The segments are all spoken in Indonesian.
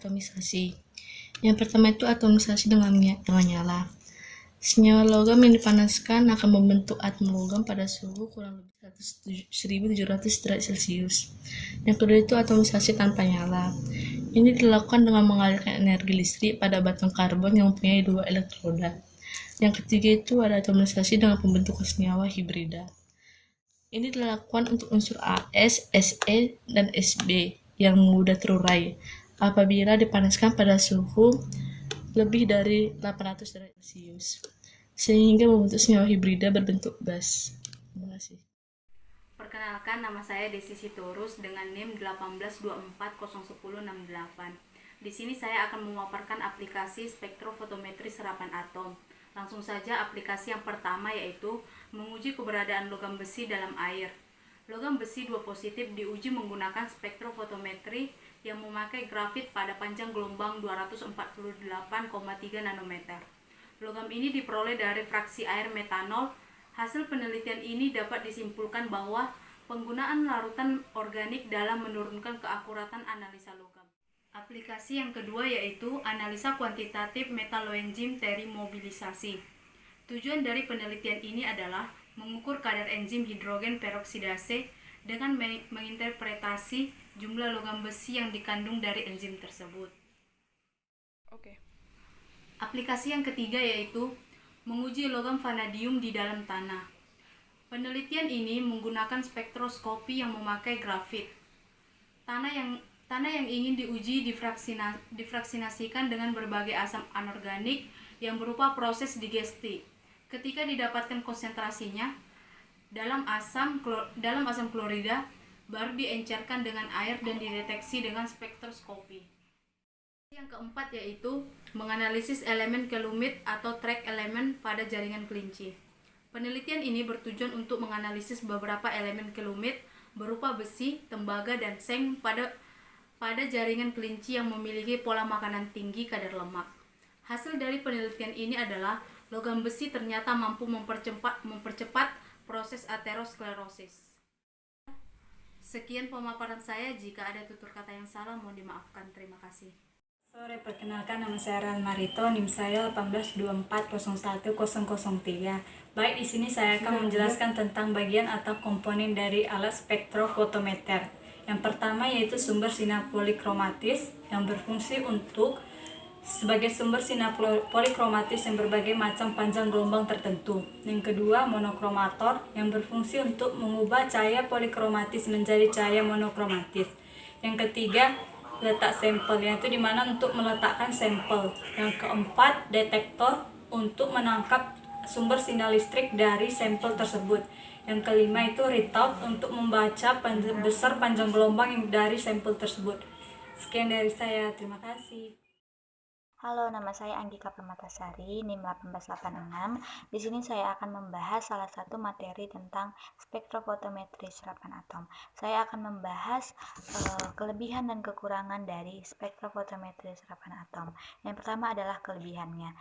atomisasi. Yang pertama itu atomisasi dengan nyala. Senyawa logam yang dipanaskan akan membentuk atom logam pada suhu kurang lebih 1700 derajat Celcius. Yang kedua itu atomisasi tanpa nyala. Ini dilakukan dengan mengalirkan energi listrik pada batang karbon yang mempunyai 2 elektroda. Yang ketiga itu ada atomisasi dengan pembentukan senyawa hibrida. Ini dilakukan untuk unsur As, Se, dan Sb yang mudah terurai apabila dipanaskan pada suhu lebih dari 800 derajat Celcius, sehingga membentuk senyawa hibrida berbentuk gas. Terima kasih. Perkenalkan, nama saya Desi Sitorus dengan NIM 182401068. Di sini saya akan memaparkan aplikasi spektrofotometri serapan atom. Langsung saja aplikasi yang pertama yaitu menguji keberadaan logam besi dalam air. Logam besi 2 positif diuji menggunakan spektrofotometri yang memakai grafit pada panjang gelombang 248,3 nanometer. Logam ini diperoleh dari fraksi air metanol. Hasil penelitian ini dapat disimpulkan bahwa penggunaan larutan organik dalam menurunkan keakuratan analisa logam. Aplikasi yang kedua yaitu analisa kuantitatif metaloenzim terimobilisasi. Tujuan dari penelitian ini adalah mengukur kadar enzim hidrogen peroksidase dengan menginterpretasi jumlah logam besi yang dikandung dari enzim tersebut. Aplikasi yang ketiga yaitu menguji logam vanadium di dalam tanah. Penelitian ini menggunakan spektroskopi yang memakai grafit. Tanah yang ingin diuji difraksinasikan dengan berbagai asam anorganik yang berupa proses digesti. Ketika didapatkan konsentrasinya dalam asam klorida, baru diencerkan dengan air dan dideteksi dengan spektroskopi. Yang keempat yaitu menganalisis elemen kelumit atau track elemen pada jaringan kelinci. Penelitian ini bertujuan untuk menganalisis beberapa elemen kelumit berupa besi, tembaga, dan seng pada jaringan kelinci yang memiliki pola makanan tinggi kadar lemak. Hasil dari penelitian ini adalah logam besi ternyata mampu mempercepat proses aterosklerosis. Sekian pemaparan saya. Jika ada tutur kata yang salah, mohon dimaafkan. Terima kasih. Sore, perkenalkan, nama saya Ran Marito, NIM saya 182401003. Baik, di sini saya akan menjelaskan tentang bagian atau komponen dari alat spektrofotometer. Yang pertama yaitu sumber sinar polikromatis yang berfungsi sebagai sumber sinar polikromatis yang berbagai macam panjang gelombang tertentu. Yang kedua, monokromator yang berfungsi untuk mengubah cahaya polikromatis menjadi cahaya monokromatis. Yang ketiga, letak sampel, yaitu dimana untuk meletakkan sampel. Yang keempat, detektor untuk menangkap sumber sinyal listrik dari sampel tersebut. Yang kelima itu readout untuk membaca besar panjang gelombang dari sampel tersebut. Sekian dari saya, terima kasih. Halo, nama saya Anggika Permatasari, NIM 1886. Di sini saya akan membahas salah satu materi tentang spektrofotometri serapan atom. Saya akan membahas kelebihan dan kekurangan dari spektrofotometri serapan atom. Yang pertama adalah kelebihannya.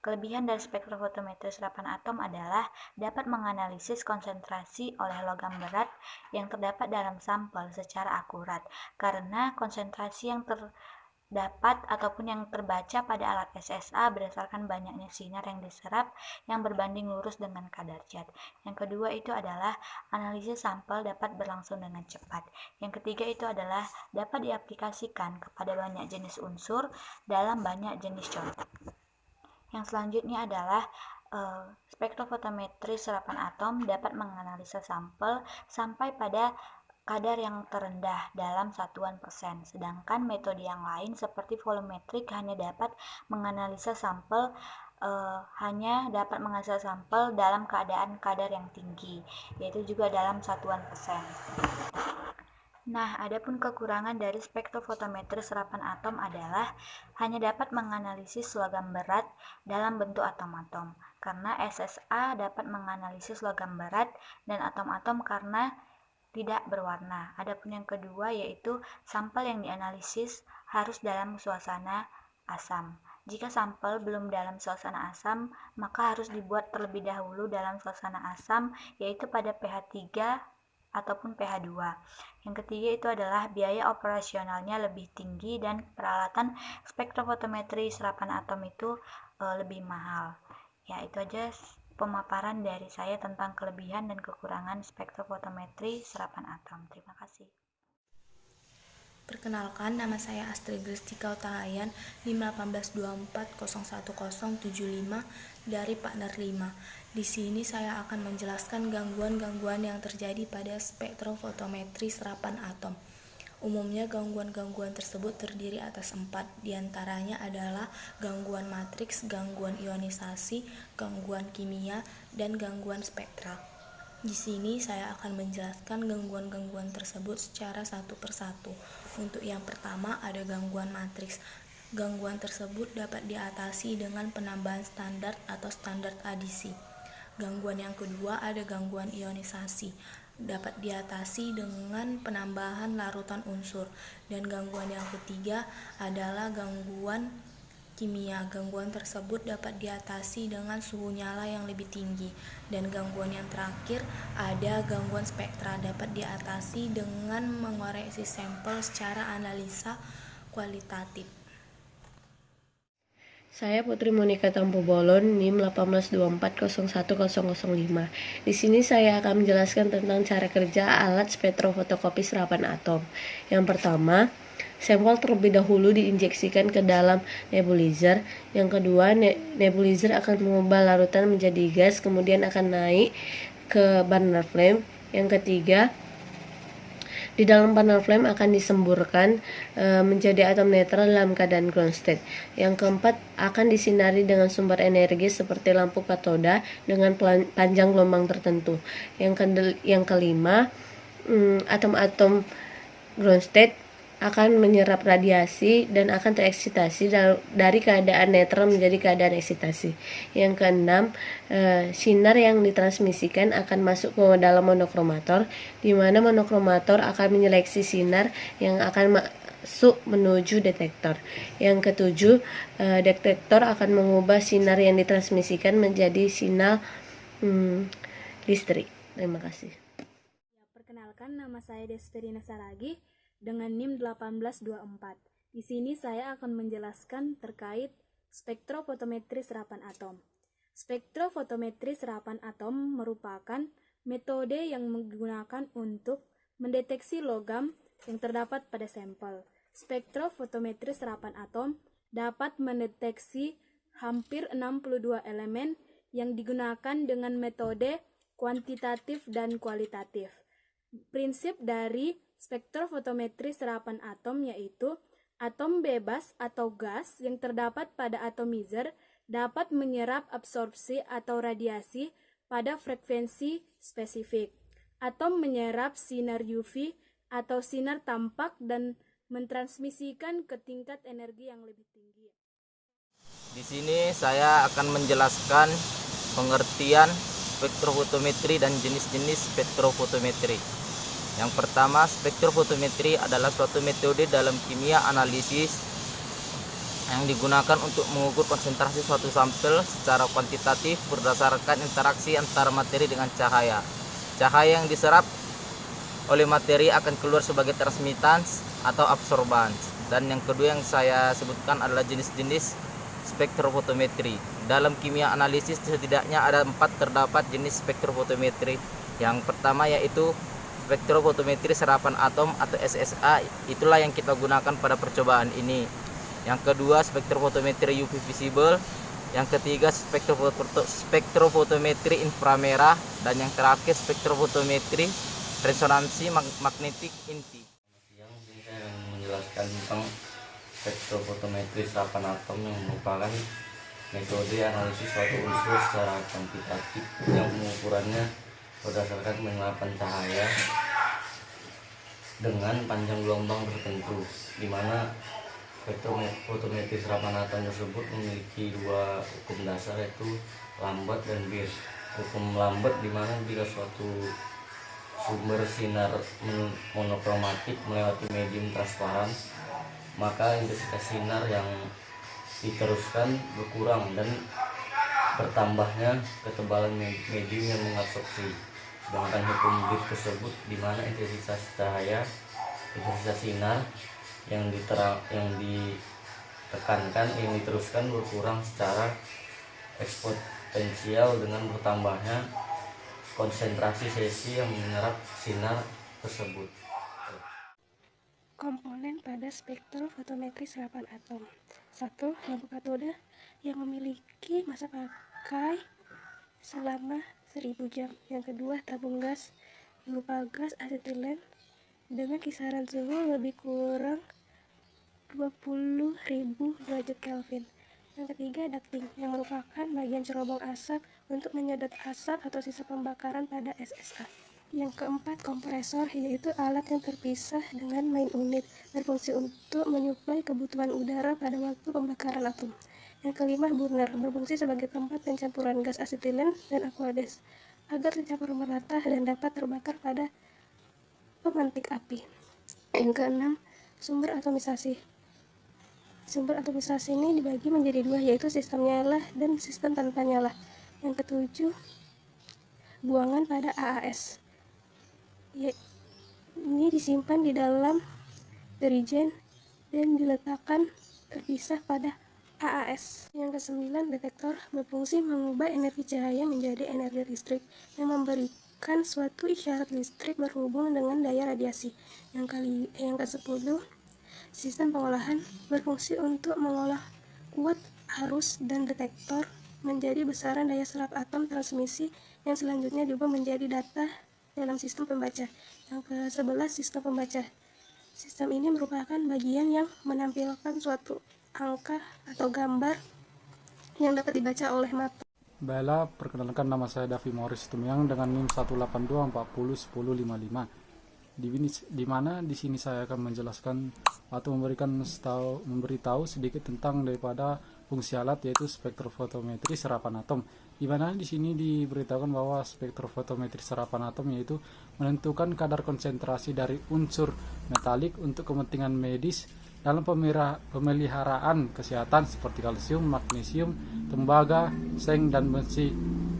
Kelebihan dari spektrofotometri serapan atom adalah dapat menganalisis konsentrasi oleh logam berat yang terdapat dalam sampel secara akurat, karena konsentrasi yang terdapat ataupun yang terbaca pada alat SSA berdasarkan banyaknya sinar yang diserap yang berbanding lurus dengan kadar zat. Yang kedua itu adalah analisis sampel dapat berlangsung dengan cepat. Yang ketiga itu adalah dapat diaplikasikan kepada banyak jenis unsur dalam banyak jenis contoh. Yang selanjutnya adalah spektrofotometri serapan atom dapat menganalisa sampel sampai pada kadar yang terendah dalam satuan persen, sedangkan metode yang lain seperti volumetrik hanya dapat menganalisa sampel dalam keadaan kadar yang tinggi, yaitu juga dalam satuan persen. Nah, adapun kekurangan dari spektrofotometri serapan atom adalah hanya dapat menganalisis logam berat dalam bentuk atom-atom, karena SSA dapat menganalisis logam berat dan atom-atom karena tidak berwarna. Adapun yang kedua yaitu sampel yang dianalisis harus dalam suasana asam. Jika sampel belum dalam suasana asam, maka harus dibuat terlebih dahulu dalam suasana asam, yaitu pada pH 3 ataupun pH 2. Yang ketiga itu adalah biaya operasionalnya lebih tinggi dan peralatan spektrofotometri serapan atom itu lebih mahal. Ya, itu aja pemaparan dari saya tentang kelebihan dan kekurangan spektrofotometri serapan atom. Terima kasih. Perkenalkan, nama saya Astrid Gristika Utahayan, NIM 182401075 dari Partner 5. Di sini saya akan menjelaskan gangguan-gangguan yang terjadi pada spektrofotometri serapan atom. Umumnya gangguan-gangguan tersebut terdiri atas 4, diantaranya adalah gangguan matriks, gangguan ionisasi, gangguan kimia, dan gangguan spektral. Di sini saya akan menjelaskan gangguan-gangguan tersebut secara satu persatu. Untuk yang pertama ada gangguan matriks. Gangguan tersebut dapat diatasi dengan penambahan standar atau standar adisi. Gangguan yang kedua ada gangguan ionisasi. Dapat diatasi dengan penambahan larutan unsur. Dan gangguan yang ketiga adalah gangguan kimia. Gangguan tersebut dapat diatasi dengan suhu nyala yang lebih tinggi. Dan gangguan yang terakhir ada gangguan spektra, dapat diatasi dengan mengoreksi sampel secara analisa kualitatif. Saya Putri Monika Tampu-Bolon, NIM 182401005. Di sini saya akan menjelaskan tentang cara kerja alat spektrofotokopi serapan atom. Yang pertama, sampel terlebih dahulu diinjeksikan ke dalam nebulizer. Yang kedua, nebulizer akan mengubah larutan menjadi gas, kemudian akan naik ke burner flame. Yang ketiga, di dalam burner flame akan disemburkan menjadi atom netral dalam keadaan ground state. Yang keempat, akan disinari dengan sumber energi seperti lampu katoda dengan panjang gelombang tertentu. Yang kelima, atom-atom ground state akan menyerap radiasi dan akan tereksitasi dari keadaan netral menjadi keadaan eksitasi. Yang keenam, sinar yang ditransmisikan akan masuk ke dalam monokromator, di mana monokromator akan menyeleksi sinar yang akan masuk menuju detektor. Yang ketujuh, detektor akan mengubah sinar yang ditransmisikan menjadi sinyal listrik. Terima kasih. Perkenalkan, nama saya Desperina Saragi dengan NIM 1824. Di sini saya akan menjelaskan terkait spektrofotometri serapan atom. Spektrofotometri serapan atom merupakan metode yang digunakan untuk mendeteksi logam yang terdapat pada sampel. Spektrofotometri serapan atom dapat mendeteksi hampir 62 elemen yang digunakan dengan metode kuantitatif dan kualitatif. Prinsip dari spektrofotometri serapan atom yaitu atom bebas atau gas yang terdapat pada atomizer dapat menyerap absorpsi atau radiasi pada frekuensi spesifik. Atom menyerap sinar UV atau sinar tampak dan mentransmisikan ke tingkat energi yang lebih tinggi. Di sini saya akan menjelaskan pengertian spektrofotometri dan jenis-jenis spektrofotometri. Yang pertama, spektrofotometri adalah suatu metode dalam kimia analisis yang digunakan untuk mengukur konsentrasi suatu sampel secara kuantitatif berdasarkan interaksi antara materi dengan cahaya. Cahaya yang diserap oleh materi akan keluar sebagai transmittans atau absorbans. Dan yang kedua yang saya sebutkan adalah jenis-jenis spektrofotometri. Dalam kimia analisis setidaknya ada 4 terdapat jenis spektrofotometri. Yang pertama yaitu spektrofotometri serapan atom atau SSA, itulah yang kita gunakan pada percobaan ini. Yang kedua, spektrofotometri UV visible. Yang ketiga, spektrofotometri inframerah. Dan yang terakhir, spektrofotometri resonansi magnetik inti. Yang saya akan menjelaskan tentang spektrofotometri serapan atom yang merupakan metode analisis suatu unsur secara kuantitatif yang pengukurannya berdasarkan penyerapan cahaya dengan panjang gelombang tertentu, di mana spektrofotometri serapan atom tersebut memiliki 2 hukum dasar, yaitu lambat dan bir. Hukum lambat di mana jika suatu sumber sinar monokromatik melewati medium transparan, maka intensitas sinar yang diteruskan berkurang dan bertambahnya ketebalan medium yang mengabsorpsi. Sedangkan hukum BIR tersebut di mana intensitas cahaya, intensitas sinar yang ditekankan yang diteruskan berkurang secara eksponensial dengan bertambahnya konsentrasi sesi yang menyerap sinar tersebut. Komponen pada spektrofotometri serapan atom. 1. Lampu katoda yang memiliki masa pakai selama 1000 jam. Yang kedua, tabung gas berupa gas asetilen dengan kisaran suhu lebih kurang 20.000 derajat Kelvin. Yang ketiga, ducting yang merupakan bagian cerobong asap untuk menyedot asap atau sisa pembakaran pada SSA. Yang keempat, kompresor, yaitu alat yang terpisah dengan main unit, berfungsi untuk menyuplai kebutuhan udara pada waktu pembakaran atom. Yang kelima, burner, berfungsi sebagai tempat pencampuran gas asetilen dan aqueous agar tercampur merata dan dapat terbakar pada pemantik api. Yang keenam, sumber atomisasi. Sumber atomisasi ini dibagi menjadi dua, yaitu sistem nyala dan sistem tanpa nyala. Yang ketujuh, buangan pada AAS. Ini disimpan di dalam dirigen dan diletakkan terpisah pada AAS. Yang kesembilan, detektor, berfungsi mengubah energi cahaya menjadi energi listrik yang memberikan suatu isyarat listrik berhubung dengan daya radiasi. Yang ke-10, sistem pengolahan, berfungsi untuk mengolah kuat arus dan detektor menjadi besaran daya serap atom transmisi yang selanjutnya diubah menjadi data dalam sistem pembaca. Yang ke-11, sistem pembaca. Sistem ini merupakan bagian yang menampilkan suatu angka atau gambar yang dapat dibaca oleh mata. Baiklah, perkenalkan nama saya Davi Morris Tumiang dengan NIM 182401055. Di mana di sini saya akan menjelaskan atau memberitahu sedikit tentang daripada fungsi alat, yaitu spektrofotometri serapan atom. Di mana di sini diberitakan bahwa spektrofotometri serapan atom yaitu menentukan kadar konsentrasi dari unsur metalik untuk kepentingan medis dalam pemeliharaan kesehatan seperti kalsium, magnesium, tembaga, seng, dan besi,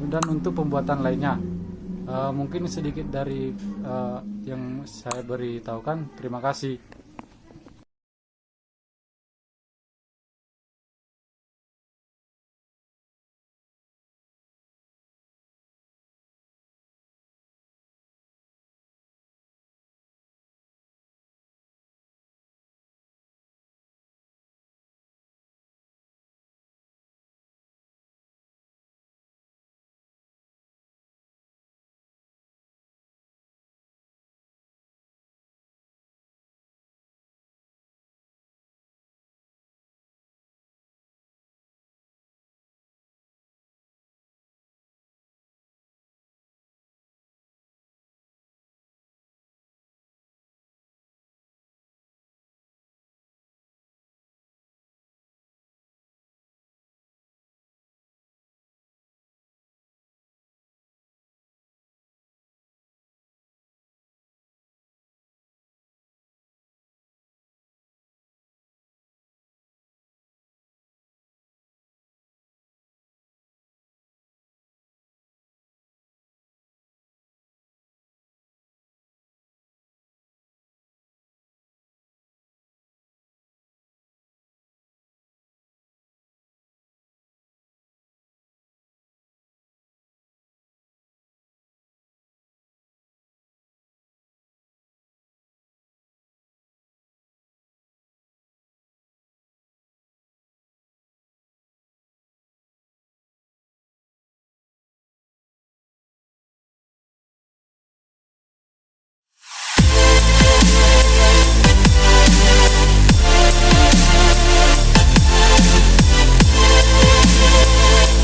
dan untuk pembuatan lainnya. Mungkin sedikit dari yang saya beritahukan. Terima kasih.